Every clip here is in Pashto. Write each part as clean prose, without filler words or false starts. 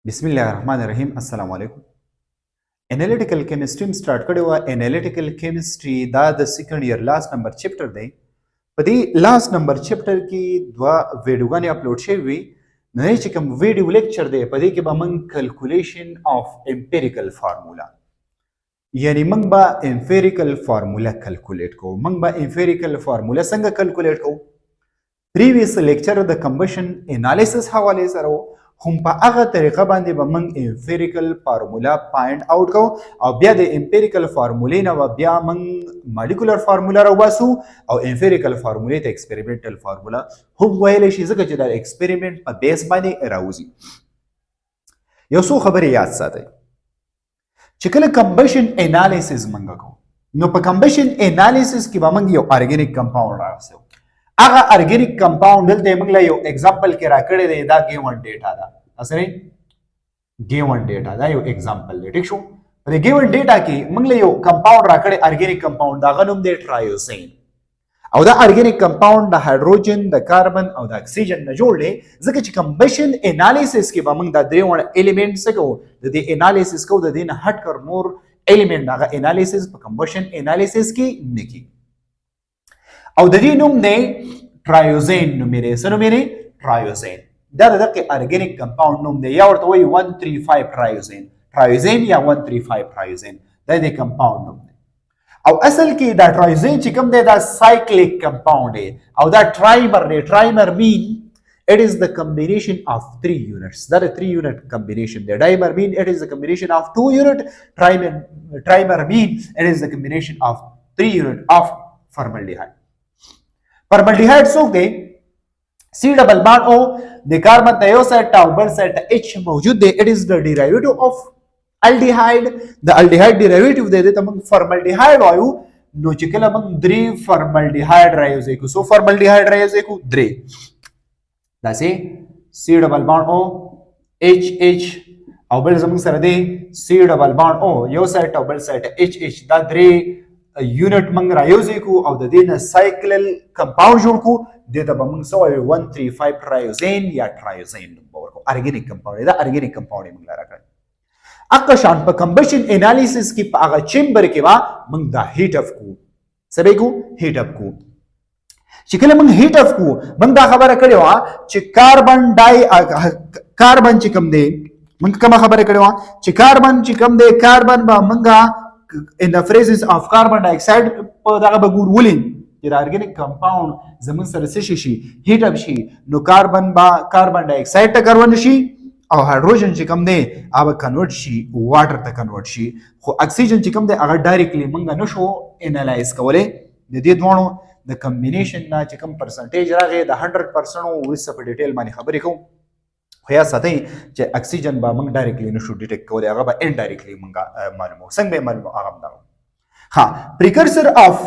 बिस्मिल्लाहिर्रहमानिर्रहीम अस्सलाम वालेकुम। एनालिटिकल केमिस्ट्री में स्टार्ट करें हुआ एनालिटिकल केमिस्ट्री दा the second year last number chapter दे पदी लास्ट नंबर चैप्टर की द्वा वीडियो ने अपलोड छे हुई नए चिकम वीडियो लेक्चर दे पदी के बमंग कैलकुलेशन ऑफ एम्पिरिकल फार्मूला यानी मंग बा एम्पिरिकल फार्मूला कैलकुलेट को मंग बा एम्पिरिकल फार्मूला संग कैलकुलेट को previous lecture the combustion analysis हवाले सरो हम په هغه طریقه باندې به موږ امپیریکل فارمولا فایند اوټ کوو او بیا د امپیریکل فارمولې نه بیا موږ مالیکولر فارمولا راوباسو او امپیریکل فارمولې ته ایکسپریمنټل فارمولا هم ویلی شي ځکه چې د ایکسپریمنټ په بیس باندې راوځي یو څو خبرې یاد ساتئ چې کله کمبشن انالیسیس موږ کوو نو په کمبشن انالیسیس کې به موږ یو ارګینیک کمپاوند راوځو هغه ارګینیک کمپاوند دلته موږ له یو ایگزامپل کې راکړی دی دا ګیون ډیټا ده اسره ګیون ډیټا دا یو ایگزامپل دی ٹھیک شو په ګیون ډیټا کې موږ له یو کمپاوند راکړی ارګینیک کمپاوند دا غنوم دی ټرایوسین او دا ارګینیک کمپاوند د هایدروجن د کاربن او د اکسیجن نه جوړ دی ځکه چې کمبشن انالیسیس کې به موږ دا درې وړ الیمنټس کو د دې انالیسیس کو د دې نه هټ کر نور الیمنټ دا انالیسیس په کمبشن انالیسیس کې نکی او د دې نوم دی ټرایوزین نومېږي څه نومېږي ټرایوزین دا د دغه ارګینیک کمپاوند نوم دی یا ورته وایي 135 ټرایوزین یا 135 ټرایوزین دا د کمپاوند نوم دی او اصل کې دا ټرایوزین چې کوم دی دا سایکلیک کمپاوند دی او دا ټرایمر دی ټرایمر مین it is the combination of 3 units that a 3 unit combination the dimer mean it is the combination of 2 unit trimer mean it is the combination of 3 unit of formaldehyde formaldehyde څوک دی C double bond O د کاربن ته یو سیټ او بل سیټ H موجود دی it is the derivative of aldehyde د aldehyde derivative دی ته موږ formaldehyde وایو نو چې کله موږ درې formaldehyde رايوځي کو سو formaldehyde رايوځي کو درې دا سي C double bond O H او بل زموږ سره دی C double bond O یو سیټ او بل سیټ H دا درې یونټ موږ رايوځي کو او د دې نه سایکلل کمپاوند جوړ کو د ته به موږ سوای 135 ټرایوزین یا ټرایوزین ورکو ارګینیک کمپاوند دا ارګینیک کمپاوند موږ راکړ اقا شان په کمبشن انالیسیس کې په هغه چیمبر کې وا موږ دا هیټ اف کو سبې کو هیټ اف کو چې کله موږ هیټ اف کو موږ دا خبره کړې وا چې کاربن چې کوم دی موږ کوم خبره کړې وا چې کاربن چې کوم دی کاربن به موږ in the presence of carbon dioxide په دغه بګور ولین چې د ارګینیک کمپاوند زمون سره څه شي هیټ اپ شي نو کاربن ډایاکساید ته کنورټ شي او هایدروجن چې کوم دی هغه کنورټ شي واټر ته کنورټ شي خو اکسیجن چې کوم دی هغه ډایرکټلی موږ نشو انالایز کولای د دې دوه د کمبینیشن نه چې کوم پرسنټیج راغی د 100% ورسره په ډیټیل باندې خبرې کوم خو یا ساتئ چې اکسیجن به موږ ډایرکټلی نشو ډیټیکټ کولی هغه به انډایرکټلی موږ معلومو څنګه به معلومو هغه هم دا ها پریکرسر اف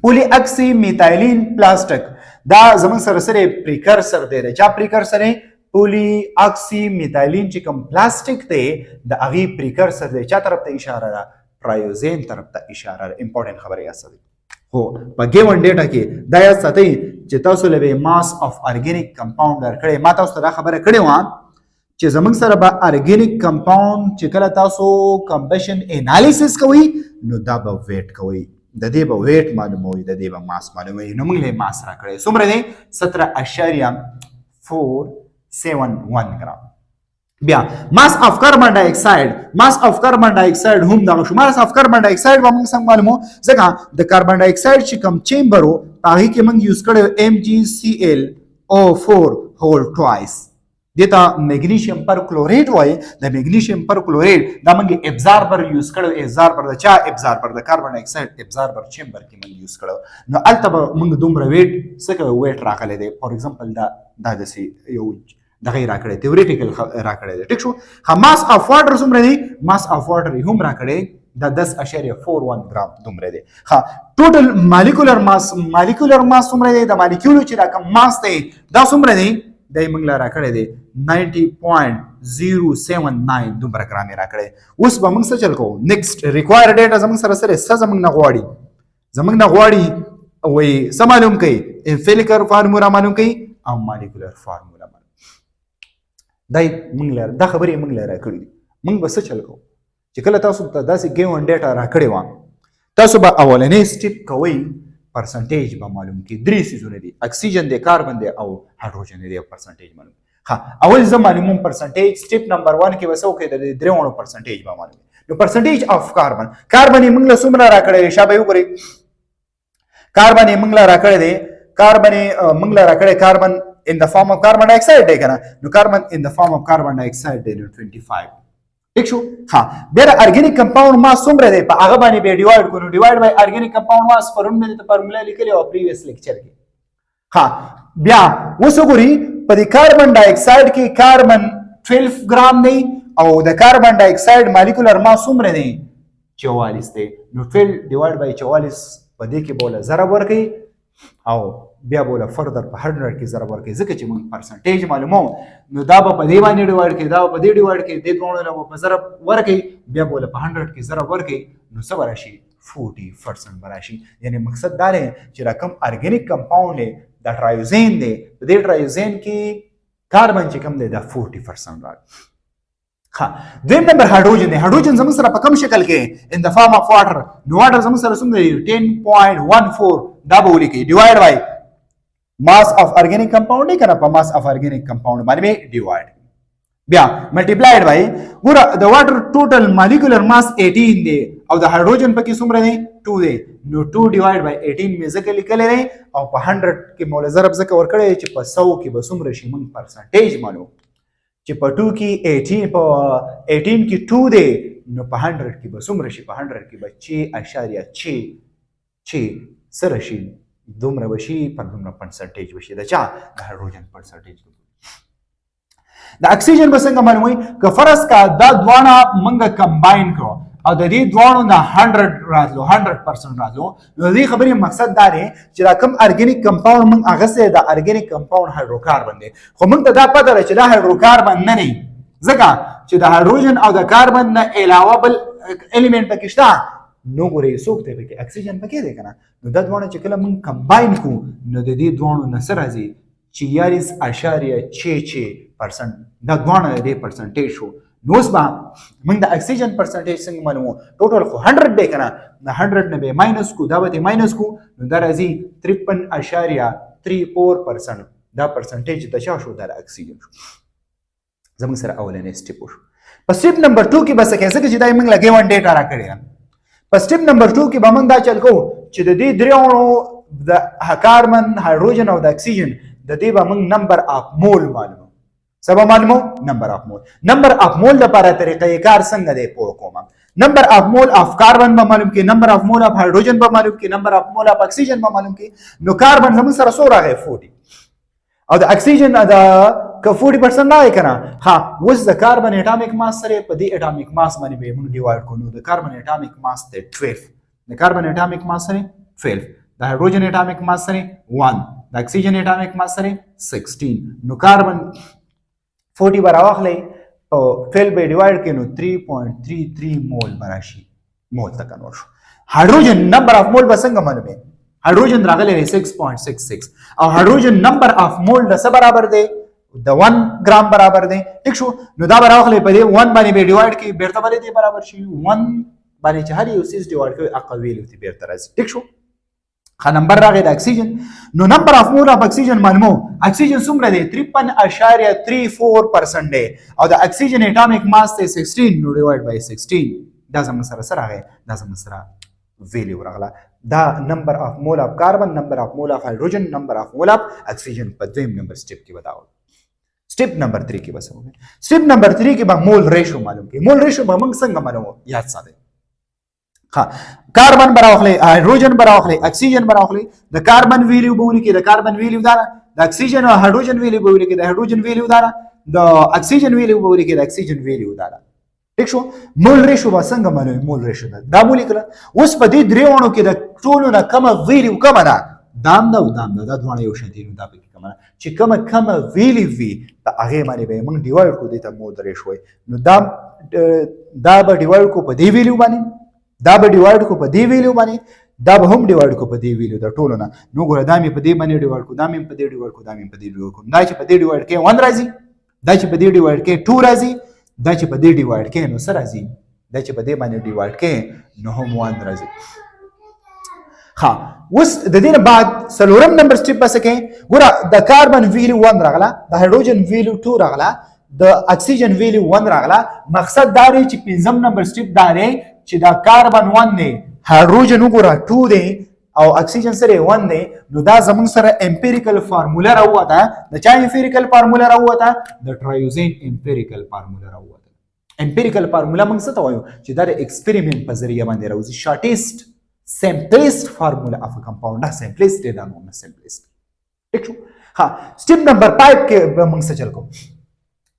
پولی اکسی میتایلین پلاستیک دا زموږ سره پریکرسر دی چا پریکرسر دی پولی اکسی میتایلین چې کوم پلاستیک دی د هغې پریکرسر دی چا طرف ته اشاره ده ټرایوزین طرف ته اشاره ده امپورټنټ خبره یاد ساتئ خو په ګیون ډیټا کې دا یاد ساتئ چې تاسو له ماس اف ارګینیک کمپاوند درکړی ما تاسو ته دا خبره کړې وه چې زموږ سره به ارګینیک کمپاوند چې کله تاسو کمبشن انالیسیس کوئ نو دا به ویټ کوئ د دې به ویټ معلوموي د دې به ماس معلوموي نو موږ له ماس راکړی څومره دی 17.471 ګرام بیا ماس اف کاربن ډایاکساید هم دا شو ماس اف کاربن ډایاکساید به موږ څنګه معلومو ځکه د کاربن ډایاکساید چې کوم چیمبر و هغې کې موږ یوز کړی MgClO4 هول ټوایس دې ته میګنیشیم پر کلوریډ وایي د میګنیشیم پر کلوریډ دا موږ ابزاربر یوز کړی ابزاربر د چا ابزاربر د کاربن ډایاکساید ابزاربر چیمبر کې موږ یوز کړی نو هلته به موږ دومره ویټ څه کوو ویټ راغلی دی فار ایگزامپل دا داسې یو دغه راکړی تیوریټیکل راکړی دی ټیک شو ماس اف واټر څومره دی ماس اف واټر یې هم راکړی دا 10.41 ګرام دومره دی ټوټل مالیکولر ماس څومره دی د مالیکولو چې دا کوم ماس دی دا څومره دی دا یې موږ له راکړی دی 90.079 دومره ګرام یې راکړی اوس به موږ څه چل کوو نیکسټ ریکوایر ډیټا زموږ سره څه زموږ نه غواړي وایي څه معلوم کوي امپیریکل فارمولا معلوم کوي او مالیکولر فارمولا دای موږ لره دا خبرې موږ لره کړې موږ به څه چل کوو چې کله تاسو ته داسې ګیون ډیټا راکړې وه تاسو به اولنی سټیپ کوئ پرسنټیج به معلوم کړي درې څیزونه دي اکسیجن دی کاربن دی او هایدروجن دی پرسنټیج معلوم ها اول زه معلوموم پرسنټیج سټیپ نمبر 1 کې به څه وکړئ د درېواړو پرسنټیج به معلوم نو پرسنټیج اف کاربن کاربن یې موږ له څومره راکړی دی شابه یې وګورئ کاربن یې موږ له راکړی دی کاربن یې موږ له راکړی کاربن in the form of carbon dioxide دی کنه نو کاربن in the form of carbon dioxide دی نو 25 ٹھیک شو ها بیا ارګینیک کمپاوند ماس څومره دی په هغه باندې به ډیوایډ کړو ډیوایډ بای ارګینیک کمپاوند ماس پرون مې ته فارمولا لیکلی او پریویس لیکچر کې ها بیا اوس وګورئ په دې کاربن ډای اکساید کې کاربن 12 ګرام دی او د کاربن ډای اکساید مالیکولر ماس څومره دی 44 دی نو 12 ډیوایډ بای 44 په دې کې بوله ضرب ورکړي او بیا بوله فردر په 100 کې ضرب ورکړي ځکه چې موږ پرسنټیج معلومو نو دا به په دې باندې ډیوایډ کړي دا په دې ډیوایډ کړي د دوه نه په ضرب ورکړي بیا بوله په 100 کې ضرب ورکړي نو څه راشي 40% راشي یعنی مقصد دا دی چې رقم ارګینیک کمپاوند دی دا ټرایوزین دی په دې ټرایوزین کې کاربن چې کوم دی دا 40% راځي ها دویم نمبر هایدروجن دی هایدروجن زموږ سره په کوم شکل کې ان د فارم اف واټر نو واټر زموږ سره څومره دی 10.14 دا به ولیکئ ډیوایډ بای mass of organic compound دی کنه په mass of organic compound باندې ډیوایډ بیا ملټیپلایډ بای ګوره د واټر ټوټل مالیکولر ماس 18 دی او د هایدروجن پکې څومره دی 2 دی نو 2 ډیوایډ بای 18 مې ځکه لیکلی دی او په 100 کې مولا ضرب ځکه ورکړی چې په 100 کې به څومره شي موږ پرسنټیج معلوم چې په 2 کې 18 په 18 کې 2 دی نو په 100 کې به څومره شي په 100 کې به 6.6 سره شي دومره بشي په دومره پرسنټیج بشي د چا د هایدروجن پرسنټیج د اکسیجن به څنګه معلوموي که فرض کا دا دواړه موږ کمباین کړو او د دې دواړو نه 100 راتلو 100% راتلو نو دې خبرې مقصد دا دی چې دا کم ارګینیک کمپاوند موږ هغه سه د ارګینیک کمپاوند هایدروکاربن دی خو موږ ته دا پته ده چې دا هایدروکاربن نه دی ځکه چې د هایدروجن او د کاربن نه علاوه بل الیمنت پکې شته نو ګورې څوک دی پکې اکسیجن پکې دی کنه نو دا دواړه چې کله موږ کمباین کوو نو د دې دواړو نه څه راځي 46.66% دا دواړه د دې پرسنټیج شو نو اوس به موږ د اکسیجن پرسنټیج څنګه معلومو ټوټل خو 100 دی کنه د 100 نه به ماینس کو دا به ماینس کو نو دا راځي 53.34% دا پرسنټیج د چا شو د اکسیجن شو زموږ سره اولنې سټیپ شو په سټیپ نمبر 2 کې بس کې څه چې دا موږ لګي ون ډیټا راکړی په سټیپ نمبر 2 کې به موږ دا چل کوو چې د دې دریو د کاربن هایدروجن او د اکسیجن د دې به موږ نمبر اف مول معلومو سبا معلومو نمبر اف مول لپاره طریقې کار څنګه دی پوه کوم نمبر اف مول اف کاربن به معلوم کې نمبر اف مول اف هایدروجن به معلوم کې نمبر اف مول اف اکسیجن به معلوم کې نو کاربن زموږ سره څو راغی 40 او د اکسیجن د 40% نه کنه ها اوس د کاربن اټامیک ماس سره په دې اټامیک ماس باندې به موږ ډیوایډ کوو د کاربن اټامیک ماس ته 12 د کاربن اټامیک ماس سره 12 د هایدروجن اټامیک ماس سره 1 د اکسیجن اټامیک ماس سره 16 نو کاربن 40 براوخلې او 12 به ډیوایډ کینو 3.33 مول براشي مول تک کنور شو هایدروجن نمبر اف مول بسنګ معلومه هایدروجن راغلی 6.66 او هایدروجن نمبر اف مول د څه برابر دی د 1 ګرام برابر دی ټیک شو نو دا براوخلې په دې 1 باندې به ډیوایډ کی بیرته باندې دی برابر شي 1 باندې چې هر یو سیس ډیوایډ کوي اقویل تی بیرته راځي ټیک شو خا نمبر راغی د اکسیجن نو نمبر اف مول اف اکسیجن معلومو اکسیجن څومره دی 53.34% دی او د اکسیجن اټامیک ماس ته 16 نو ډیوایډ بای 16 دا زموږ سره راغی دا زموږ سره ویلیو راغله دا نمبر اف مول اف کاربن نمبر اف مول اف هایدروجن نمبر اف مول اف اکسیجن په دویم نمبر سټیپ کې وتاو سټیپ نمبر 3 کې بس وګورئ سټیپ نمبر 3 کې به مول ریشو معلوم کی مول ریشو به موږ څنګه معلومو یاد ساتئ ها کاربن براوخلی هایدروجن براوخلی اکسیجن براوخلی د کاربن ویلیو بولی کې د کاربن ویلیو دا د اکسیجن او هایدروجن ویلیو بولی کې د هایدروجن ویلیو دا د اکسیجن ویلیو بولی کې د اکسیجن ویلیو دا ٹھیک شو مول ریشو به څنګه معلومه مول ریشو دا بولی کړه اوس په دې دریوانو کې د ټولو نه کم ویلیو کم نه دام دا دوه یو شان دي نو دا پکې کم چې کم ویلیو وی د هغه باندې به موږ ډیوایډ کو دي ته مول ریشو نو دا به ډیوایډ کو په دې ویلیو باندې دا به ډیوایډ کو په دې ویلیو باندې دا به هم ډیوایډ کو په دې ویلیو د ټولو نه نو ګوره دا مې په دې باندې ډیوایډ کو دا مې په دې ډیوایډ کو دا مې په دې ډیوایډ کو دا چې په دې ډیوایډ کې 1 راځي دا چې په دې ډیوایډ کې 2 راځي دا چې په دې ډیوایډ کې نو څه راځي دا چې په دې باندې ډیوایډ کې نو هم 1 راځي ها اوس د دې نه بعد څلورم نمبر سټیپ بس کې ګوره د کاربن ویلیو 1 راغله د هایدروجن ویلیو 2 راغله د اکسیجن ویلیو 1 راغله مقصد دا دی چې پنځم نمبر سټیپ دا دی چې دا کاربن 1 دی هایدروجن وګوره 2 دی او اکسیجن سره 1 دی نو دا زمون سره امپیریکل فارمولا راوته د چا امپیریکل فارمولا راوته د ټرایوزین امپیریکل فارمولا راوته امپیریکل فارمولا موږ څه ته وایو چې دا د ایکسپریمنت په ذریعہ باندې راوځي شارټیسټ simplest formula of a compound نه simplest دی دا نو نه simplest ٹھیک شو ها سټیپ نمبر 5 کې به موږ څه چل کوو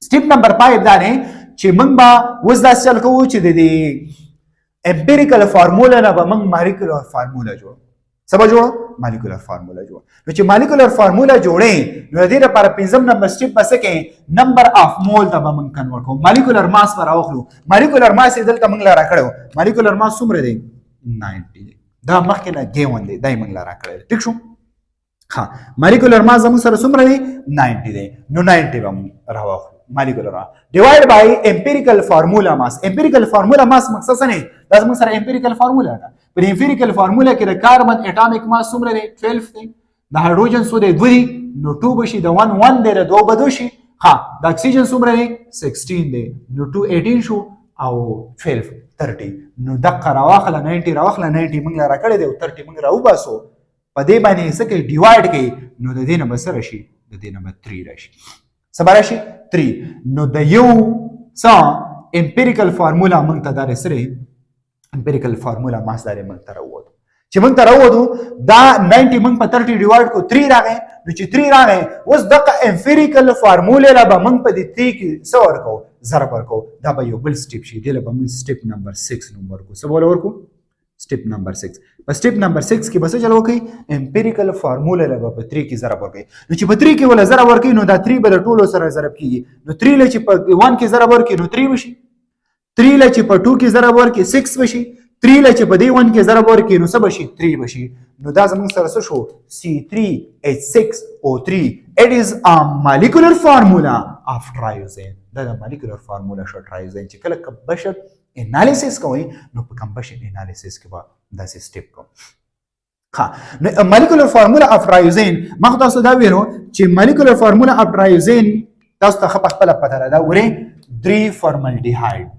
سټیپ نمبر 5 دا نه چې موږ با وز دا چل کوو چې د امپیریکل فارمولا نه به موږ مالیکولر فارمولا جوړو سبا جوړو مالیکولر فارمولا جوړو نو چې مالیکولر فارمولا جوړې نو د دې لپاره پنځم نمبر سټیپ بس کې نمبر اف مول ته به موږ کنورټ کوو مالیکولر ماس پر راوخلو مالیکولر ماس دلته موږ لا راکړو مالیکولر ماس څومره دی 90 دا مخکې نه ګیون دی دای موږ لا راکړل ٹھیک شو ها مالیکولر ماس زموږ سره څومره دی 90 دی نو 90 به راوخلو مالیکولر ډیوایډ بای امپیریکل فارمولا ماس امپیریکل فارمولا ماس مقصد څه نه دا زموږ سره امپیریکل فارمولا ده په امپیریکل فارمولا کې د کاربن اټامیک ماس څومره دی 12 دی د هایدروجن څو دی 2 دی نو 2 بشي د 1 1 دی د 2 بدو شي ها د اکسیجن څومره دی 16 دی نو 2 18 شو او 12 30 نو دقه راواخله 90 راواخله 90 موږ لا راکړی دی او 30 موږ راوباسو په دې باندې څه کې ډیوایډ کوي نو د دې نه به څه راشي د دې نه به 3 راشي څه به راشي 3 نو د یو څه امپیریکل فارمولا موږ ته دا سره امپیریکل فارمولا ماس داري موږ ته راووتو چې موږ ته راووتو دا 90 موږ په 30 ډیوایډ کو 3 راغی نو چې 3 راغی اوس دغه امپیریکل فارمولا لا به موږ په دې 3 کې څه ورکو ضرب ورکو دا به یو بل سټیپ شي دی له به موږ سټیپ نمبر 6 نمبر کو څه بوله ورکو سټیپ نمبر 6 په سټیپ نمبر 6 کې بس چلو کوي امپیریکل فارمولا له په 3 کې ضرب ورکوي نو چې په 3 کې ولا ضرب ورکوي نو دا 3 به د ټولو سره ضرب کیږي نو 3 له چې په 1 کې ضرب ورکوي نو 3 وشي 3 له چې په 2 کې ضرب ورکوي 6 وشي 3 له چې په دې 1 کې ضرب ورکوي نو څه بشي 3 بشي نو دا زموږ سره څه شو C3H6O3 it is a molecular formula of triazine دا د molecular formula شو triazine چې کله combustion analysis کوي نو په combustion analysis کې به داسې سټیپ کوم ها نو molecular formula of triazine ما تاسو دا ویلو چې molecular formula of triazine تاسو ته خپل پته را دا وره 3 formaldehyde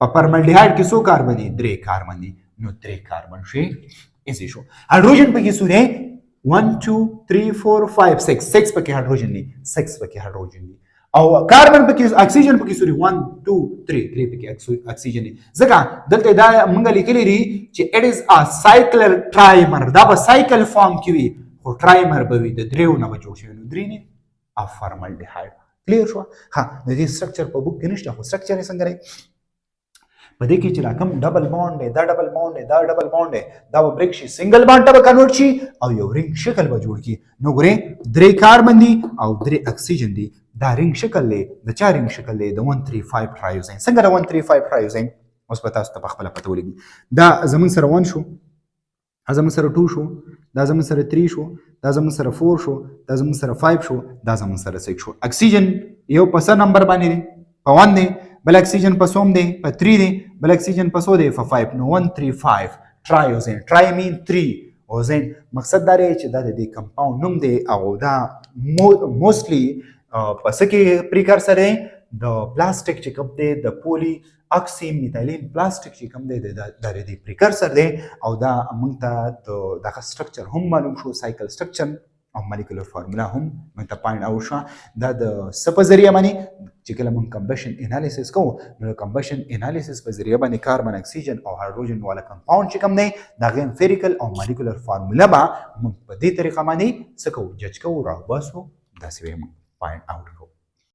په فارمالډیهایډ کې څو کاربن دي 3 کاربن دي نو 3 کاربن شي ایزي شو هایدروجن پکې څو دي 1 2 3 4 5 6 6 پکې هایدروجن دي 6 پکې هایدروجن دي او کاربن پکې اکسیجن پکې څو دي 1 2 3 پکې اکسیجن دي ځکه دلته دا موږ لیکلي دي چې اټ از ا سایکلر ټرایمر دا په سایکل فارم کې وي خو ټرایمر به وي د دریو نه جوړ شوی نو درې نه ا فارمالډیهایډ کلیر شو ها د دې سټرکچر په بوک کې نشته خو سټرکچر یې څنګه دی په دې کې چې راکم ډبل بانډ دی دا ډبل بانډ دی دا ډبل بانډ دی دا به بریک شي سنگل بانډ ته به کنورټ شي او یو رینګ شکل به جوړ کی نو ګورې 3 کاربن دي او 3 اکسیجن دي دا رینګ شکل دی د چا رینګ شکل دی د 135 ټرایوزین څنګه د 135 ټرایوزین اوس په تاسو ته خپل پته ولګي دا زمون سره 1 شو دا زمون سره 2 شو دا زمون سره 3 شو دا زمون سره 4 شو دا زمون سره 5 شو دا زمون سره 6 شو اکسیجن یو په څه نمبر باندې دی په 1 دی بل اکسیجن په سوم دی په 3 دی بل اکسیجن په سو دی په 5 نو 135 ټرایوزین ټرای مین 3 اوزین مقصد دا دی چې دا د کمپاوند نوم دی او دا موستلی په څه کې پریکارسر دی د پلاستیک چې کوم دی د پولی اکسی میثایلین پلاستیک چې کوم دی د پریکارسر دی او دا موږ ته د سټرکچر هم معلوم شو سایکل سټرکچر او مالیکولر فارمولا هم موږ ته پاینټ اوټ شو دا د څه په ذریعه باندې چې کله موږ کمبشن انالیسس کوو نو کمبشن انالیسس په ذریعه باندې کاربن اکسیجن او هایدروجن والا کمپاوند چې کوم دی دا غي امپیریکل او مالیکولر فارمولا به موږ په دې طریقه باندې څه کوو جج کوو راوباسو داسې موږ پاینټ اوټ کوو